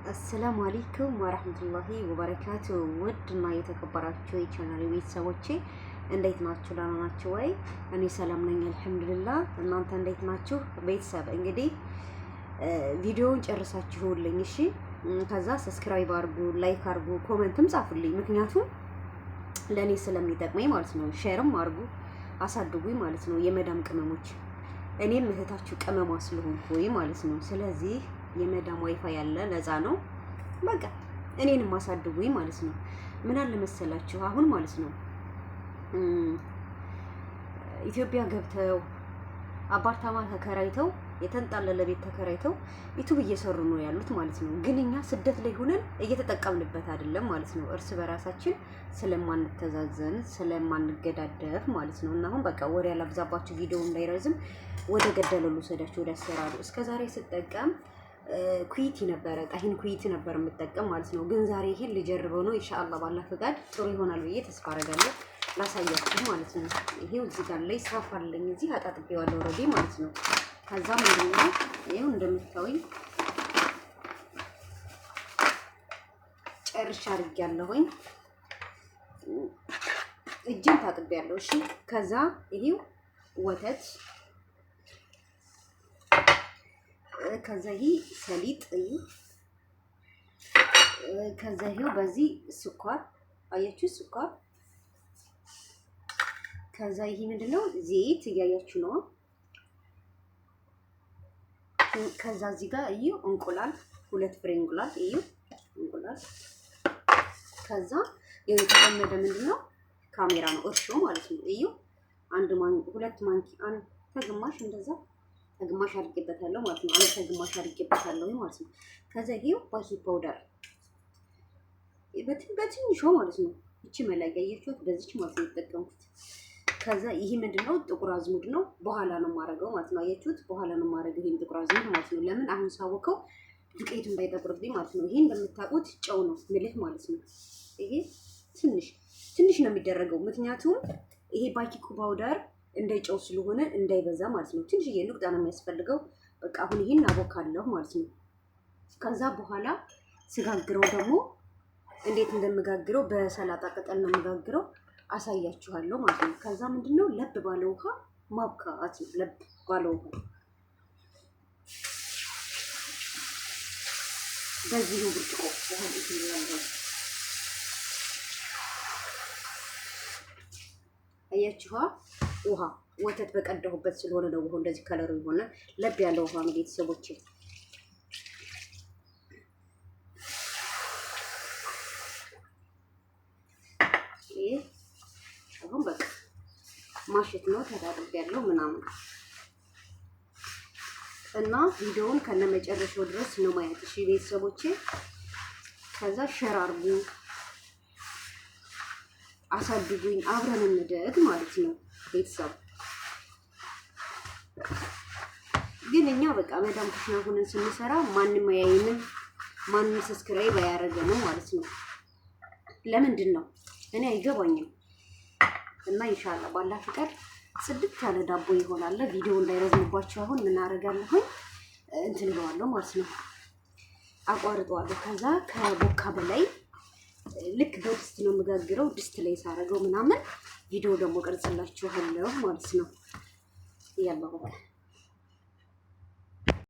አሰላሙ አለይኩም ወራህመቱላሂ ወበረካቱ። ውድና የተከበራችሁ የቻናሌ ቤተሰቦቼ እንዴት ናችሁ? ደህና ናችሁ ወይ? እኔ ሰላም ነኝ አልሐምዱሊላህ። እናንተ እንዴት ናችሁ? ቤተሰብ እንግዲህ ቪዲዮውን ጨርሳችሁልኝ እሺ፣ ከዛ ሰብስክራይብ አድርጉ፣ ላይክ አድርጉ፣ ኮሜንትም ጻፉልኝ። ምክንያቱም ለኔ ስለሚጠቅመኝ ማለት ነው። ሼርም አድርጉ፣ አሳድጉኝ ማለት ነው። የመዳም ቅመሞች እኔም እህታችሁ ቅመሟ ስለሆንኩኝ ማለት ነው። ስለዚህ የመዳም ዋይፋይ ያለ ነፃ ነው። በቃ እኔንም አሳድጉኝ ማለት ነው። ምን አለ መሰላችሁ አሁን ማለት ነው ኢትዮጵያ ገብተው አፓርታማ ተከራይተው የተንጣለለ ቤት ተከራይተው ዩቲዩብ እየሰሩ ነው ያሉት ማለት ነው። ግን እኛ ስደት ላይ ሆነን እየተጠቀምንበት አይደለም ማለት ነው። እርስ በራሳችን ስለማንተዛዘን ስለማንገዳደፍ ማለት ነው። እና አሁን በቃ ወሬ ያላብዛባችሁ ቪዲዮ እንዳይረዝም ወደ ገደለው ልውሰዳችሁ ወደ አሰራሩ። እስከዛሬ ስጠቀም ኩዊቲ ነበረ ጣሂን ኩዊቲ ነበር የምጠቀም ማለት ነው። ግን ዛሬ ይሄን ልጀርበው ነው ኢንሻአላህ ባላ ፍቃድ ጥሩ ይሆናል ብዬ ተስፋ አደርጋለሁ። ላሳያችሁ ማለት ነው። ይሄው እዚህ ጋር ላይ ሳፋ አለኝ እዚህ አጣጥቤዋለሁ ኦልሬዲ ማለት ነው። ከዛ ምንድነው ይሄው እንደምታዩኝ ጨርሻ አድርጌያለሁኝ። እጄን ታጥቤያለሁ እሺ። ከዛ ይሄው ወተት ከዛ ይሄ ሰሊጥ ከዛ ይሄው በዚህ ስኳር አያችሁ ስኳር ከዛ ይሄ ምንድነው ዘይት እያያችሁ ነው። ከዛ እዚህ ጋር እዩ እንቁላል 2 ፍሬ እንቁላል እዩ እንቁላል ከዛ የተለመደ ምንድነው ካሜራ ነው እርሾ ማለት ነው። እዩ 2 ማንኪ ተግማሽ እንደዛ ተግማሽ አድርጌበታለሁ ማለት ነው። ተግማሽ አድርጌበታለሁ ማለት ነው። ከዛ ይሄው ቤኪንግ ፓውደር በትንሿ ማለት ነው። እቺ መላያ ያያችሁት በዚች ማለት ነው የተጠቀምኩት። ከዛ ይሄ ምንድነው ጥቁር አዝሙድ ነው። በኋላ ነው ማረገው ማለት ነው። አያችሁት በኋላ ነው ማረገው ይሄን ጥቁር አዝሙድ ማለት ነው። ለምን አሁን ሳወቀው ዱቄቱ እንዳይጠቁርብኝ ማለት ነው። ይሄ እንደምታውቁት ጨው ነው ምልህ ማለት ነው። ይሄ ትንሽ ነው የሚደረገው ምክንያቱም ይሄ ቤኪንግ ፓውደር እንዳይጨው ስለሆነ እንዳይበዛ ማለት ነው። ትንሽዬ ንቁጣ ነው የሚያስፈልገው። በቃ አሁን ይሄን አቦካለሁ ማለት ነው። ከዛ በኋላ ስጋግረው ደግሞ እንዴት እንደምጋግረው በሰላጣ ቅጠል ነው የምጋግረው አሳያችኋለሁ ማለት ነው። ከዛ ምንድነው ለብ ባለ ውሃ ማብካት ነው። ለብ ባለ ውሃ በዚህ ነው ብርጭቆ ውሃ ይችላል። አያችኋ ውሃ ወተት በቀዳሁበት ስለሆነ ነው ውሃው እንደዚህ ከለሩ የሆነ ለብ ያለ ውሃ ነው ቤተሰቦቼ። አሁን በቃ ማሽት ነው ተዳርቤያለሁ ምናምን እና ቪዲዮውን ከነመጨረሻው ድረስ ነው ማየት እሺ ቤተሰቦቼ። ከዛ ሼር አድርጉ አሳድጉኝ አብረን እንደግ ማለት ነው ቤተሰብ። ግን እኛ በቃ መዳም ኩሽና ሆነን ስንሰራ ማንንም አያይንም ማንንም ሰብስክራይብ አያደርገንም ማለት ነው። ለምንድን ነው እኔ አይገባኝም። እና ኢንሻአላህ ባላ ፍቃድ ጽድት ያለ ዳቦ ይሆናል። ቪዲዮ እንዳይረዝምባችሁ አሁን ምን አደርጋለሁ እንትን እለዋለሁ ማለት ነው። አቋርጠዋለሁ። ከዛ ከቦካ በላይ ልክ በድስት ነው የምጋግረው። ድስት ላይ ሳረገው ምናምን ቪዲዮ ደግሞ ቀርጽላችኋለሁ ማለት ነው። ያለው